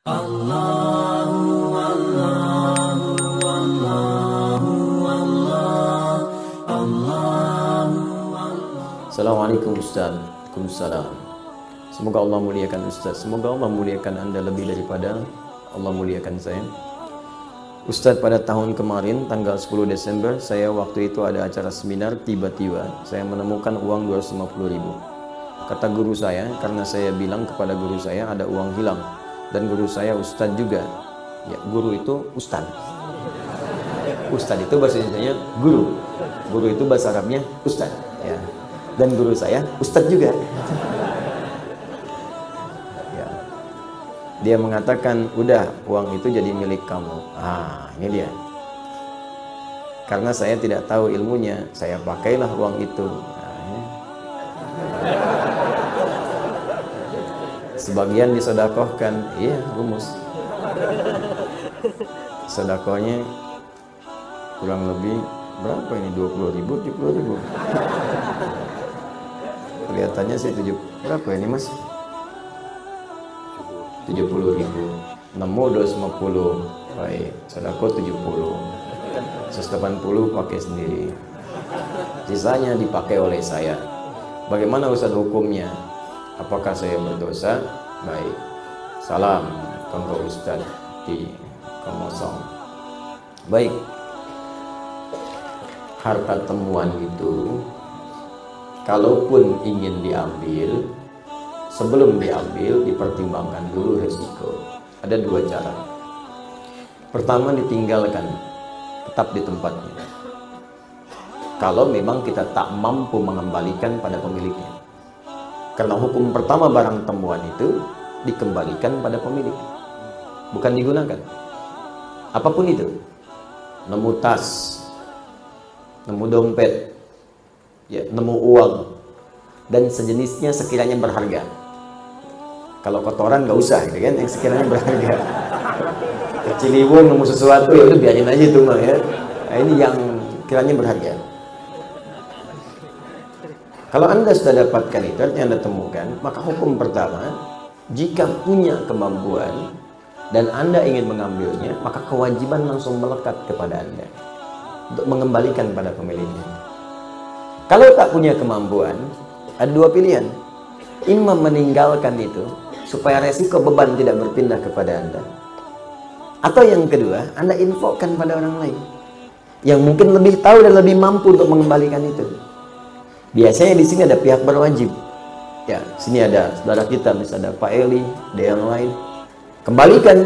Assalamualaikum Ustaz. Waalaikumsalam. Semoga Allah muliakan Ustaz. Semoga Allah muliakan Anda lebih daripada Allah muliakan saya. Ustaz, pada tahun kemarin tanggal 10 Desember saya waktu itu ada acara seminar, tiba-tiba saya menemukan uang 250.000. Kata guru saya, karena saya bilang kepada guru saya ada uang hilang, dan guru saya Ustaz juga. Ya, guru itu Ustaz. Ustaz itu bahasa Indonesianya guru. Guru itu bahasa Arabnya Ustaz. Ya. Dan guru saya Ustaz juga. Ya. Dia mengatakan, udah uang itu jadi milik kamu. Ah, ini dia. Karena saya tidak tahu ilmunya, saya pakailah uang itu. Sebagian disedekahkan, iya, rumus. Sedekahnya kurang lebih berapa ini? 20.000, 70.000. Kelihatannya sih berapa ini Mas? 70.000. Nemu 250. Baik, sedekah 70. 180 pakai sendiri. Sisanya dipakai oleh saya. Bagaimana Ustaz hukumnya? Apakah saya berdosa? Baik. Salam kanggo Ustaz di Komosong. Baik. Harta temuan itu kalaupun ingin diambil, sebelum diambil dipertimbangkan dulu resiko. Ada dua cara. Pertama, ditinggalkan, tetap di tempatnya. Kalau memang kita tak mampu mengembalikan pada pemiliknya. Karena hukum pertama barang temuan itu dikembalikan pada pemilik, bukan digunakan. Apapun itu, nemu tas, nemu dompet, ya, nemu uang, dan sejenisnya sekiranya berharga. Kalau kotoran nggak usah, gitu kan, yang sekiranya berharga. Ciliwung nemu sesuatu, ya udah biarin aja itu mah ya. Nah, ini yang kiranya berharga. Kalau Anda sudah dapatkan itu, artinya Anda temukan, maka hukum pertama, jika punya kemampuan dan Anda ingin mengambilnya, maka kewajiban langsung melekat kepada Anda untuk mengembalikan pada pemiliknya. Kalau tak punya kemampuan, ada dua pilihan. Imam meninggalkan itu supaya resiko beban tidak berpindah kepada Anda. Atau yang kedua, Anda infokan pada orang lain yang mungkin lebih tahu dan lebih mampu untuk mengembalikan itu. Biasanya di sini ada pihak berwajib. Ya, sini ada saudara kita, misalnya ada Pak Eli, ada yang lain. Kembalikan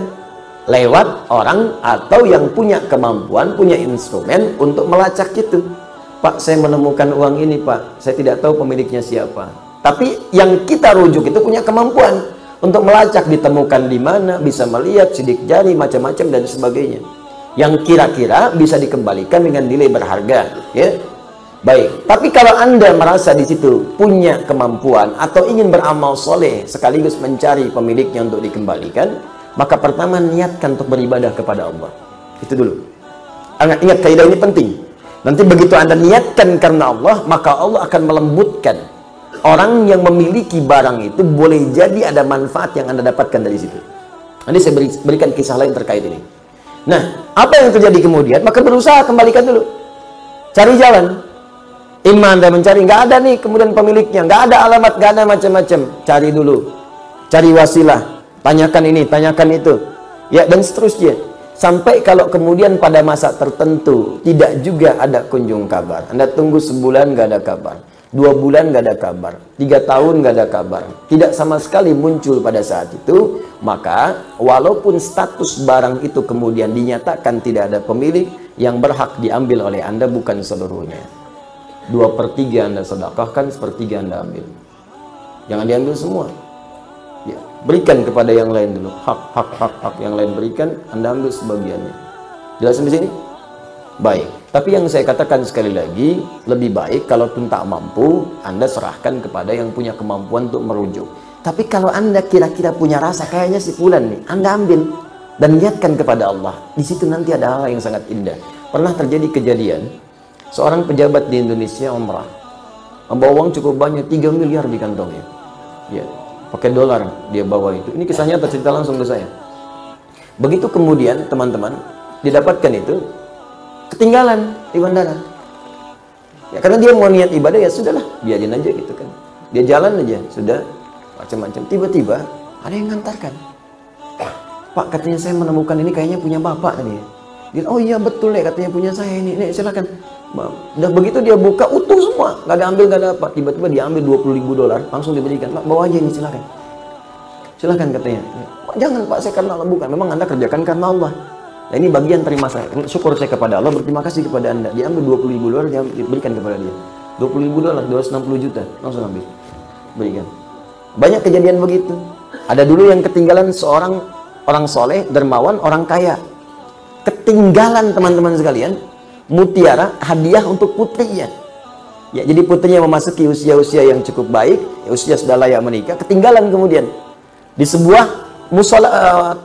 lewat orang atau yang punya kemampuan, punya instrumen untuk melacak itu. Pak, saya menemukan uang ini, Pak. Saya tidak tahu pemiliknya siapa. Tapi yang kita rujuk itu punya kemampuan untuk melacak, ditemukan di mana, bisa melihat sidik jari, macam-macam dan sebagainya. Yang kira-kira bisa dikembalikan dengan nilai berharga, ya. Baik, tapi kalau Anda merasa di situ punya kemampuan atau ingin beramal soleh sekaligus mencari pemiliknya untuk dikembalikan, maka pertama niatkan untuk beribadah kepada Allah. Itu dulu. Ingat, kaidah ini penting. Nanti begitu Anda niatkan karena Allah, maka Allah akan melembutkan. Orang yang memiliki barang itu boleh jadi ada manfaat yang Anda dapatkan dari situ. Nanti saya berikan kisah lain terkait ini. Nah, apa yang terjadi kemudian? Maka berusaha kembalikan dulu. Cari jalan. Iman Anda mencari, nggak ada nih kemudian pemiliknya, nggak ada alamat, nggak ada macam-macam. Cari dulu, cari wasilah, tanyakan ini, tanyakan itu, ya, dan seterusnya. Sampai kalau kemudian pada masa tertentu tidak juga ada kunjung kabar, Anda tunggu sebulan nggak ada kabar, 2 bulan nggak ada kabar, 3 tahun nggak ada kabar, tidak sama sekali muncul pada saat itu, maka walaupun status barang itu kemudian dinyatakan tidak ada pemilik, yang berhak diambil oleh Anda bukan seluruhnya. 2/3 Anda sedekahkan, 1/3 Anda ambil. Jangan diambil semua. Ya, berikan kepada yang lain dulu. Hak yang lain berikan, Anda ambil sebagiannya. Jelas di sini? Baik. Tapi yang saya katakan sekali lagi, lebih baik kalau pun tak mampu, Anda serahkan kepada yang punya kemampuan untuk merujuk. Tapi kalau Anda kira-kira punya rasa, kayaknya si fulan nih, Anda ambil dan niatkan kepada Allah. Di situ nanti ada hal yang sangat indah. Pernah terjadi kejadian, seorang pejabat di Indonesia umrah, membawa uang cukup banyak, 3 miliar di kantongnya. Ya, pakai dolar dia bawa itu. Ini kisahnya tercerita langsung ke saya. Begitu kemudian teman-teman didapatkan itu, ketinggalan di bandara. Ya karena dia mau niat ibadah, ya sudahlah, biarin aja gitu kan. Dia jalan aja, sudah macam-macam. Tiba-tiba ada yang ngantarkan. Pak, katanya saya menemukan ini, kayaknya punya bapak tadi. Dia, oh iya betul ya, katanya punya saya ini. Nih silakan. Udah begitu dia buka utuh semua, nggak ada ambil, nggak ada apa. Tiba-tiba dia ambil $20.000, langsung diberikan. Pak, bawa aja ini, silakan. Silakan katanya. Jangan Pak, saya karena Allah, bukan. Memang Anda kerjakan karena Allah. Nah, ini bagian terima saya. Syukur saya kepada Allah, berterima kasih kepada Anda. Dia ambil $20.000, dia berikan kepada dia. $20.000, 260 juta, langsung ambil. Berikan. Banyak kejadian begitu. Ada dulu yang ketinggalan seorang orang soleh, dermawan, orang kaya. Ketinggalan teman-teman sekalian, mutiara hadiah untuk putrinya. Ya, jadi putrinya memasuki usia-usia yang cukup baik, usia sudah layak menikah, ketinggalan kemudian di sebuah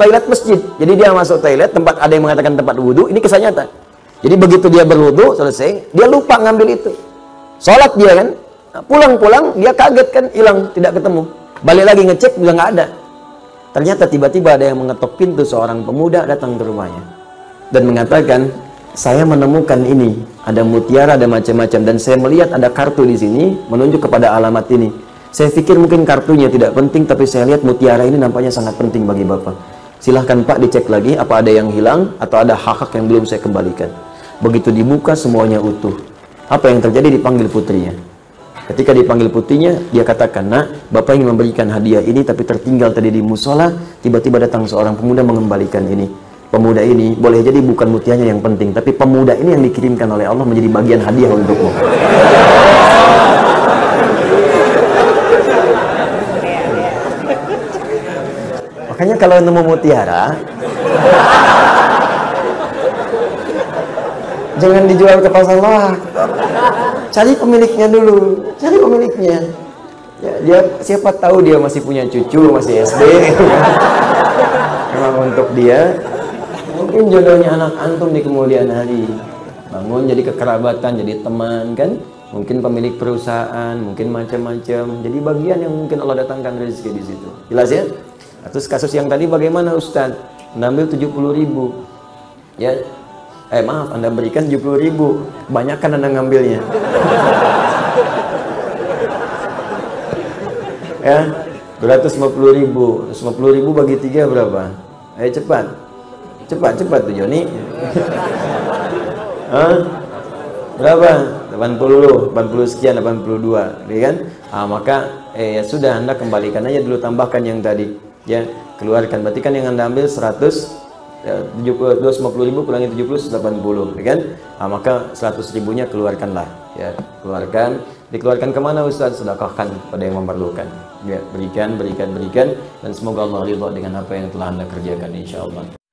toilet masjid. Jadi dia masuk toilet, tempat ada yang mengatakan tempat wudhu, ini kisah nyata. Jadi begitu dia berwudhu selesai, dia lupa ngambil itu. Sholat dia kan, pulang-pulang dia kaget kan, hilang, tidak ketemu. Balik lagi ngecek, udah nggak ada. Ternyata tiba-tiba ada yang mengetok pintu, seorang pemuda datang ke rumahnya dan mengatakan, saya menemukan ini, ada mutiara, ada macam-macam, dan saya melihat ada kartu di sini menunjuk kepada alamat ini. Saya pikir mungkin kartunya tidak penting, tapi saya lihat mutiara ini nampaknya sangat penting bagi Bapak. Silahkan Pak dicek lagi apa ada yang hilang atau ada hak-hak yang belum saya kembalikan. Begitu dibuka semuanya utuh. Apa yang terjadi? Dipanggil putrinya. Ketika dipanggil putrinya, dia katakan, nak, Bapak ingin memberikan hadiah ini tapi tertinggal tadi di musola. Tiba-tiba datang seorang pemuda mengembalikan ini. Pemuda ini boleh jadi bukan mutiaranya yang penting, tapi pemuda ini yang dikirimkan oleh Allah menjadi bagian hadiah untukmu. Makanya kalau nemu mutiara, jangan dijual ke pasar loak. Cari pemiliknya dulu, cari pemiliknya. Ya, dia siapa tahu dia masih punya cucu, masih SD. Memang untuk dia, mungkin jodohnya anak antum di kemudian hari. Bangun jadi kekerabatan, jadi teman kan? Mungkin pemilik perusahaan, mungkin macam-macam. Jadi bagian yang mungkin Allah datangkan rezeki di situ. Jelas ya? Terus kasus yang tadi bagaimana Ustaz? Mengambil 70.000. Ya, maaf, Anda berikan 70.000. Banyakkan Anda ngambilnya. Ya, 250.000. 250.000 bagi 3 berapa? Ayo cepat. Cepat tuh Joni. Berapa? 80 sekian, 82, ya kan? Maka ya sudah, Anda kembalikan aja dulu, tambahkan yang tadi. Ya, keluarkan. Berarti kan yang Anda ambil 250.000 kurangi 70, 80, ya kan? Maka 100.000-nya keluarkanlah. Ya, keluarkan. Dikeluarkan kemana Ustaz? Sedekahkan pada yang memerlukan. Ya, berikan, dan semoga Allah ridha dengan apa yang telah Anda kerjakan insyaallah.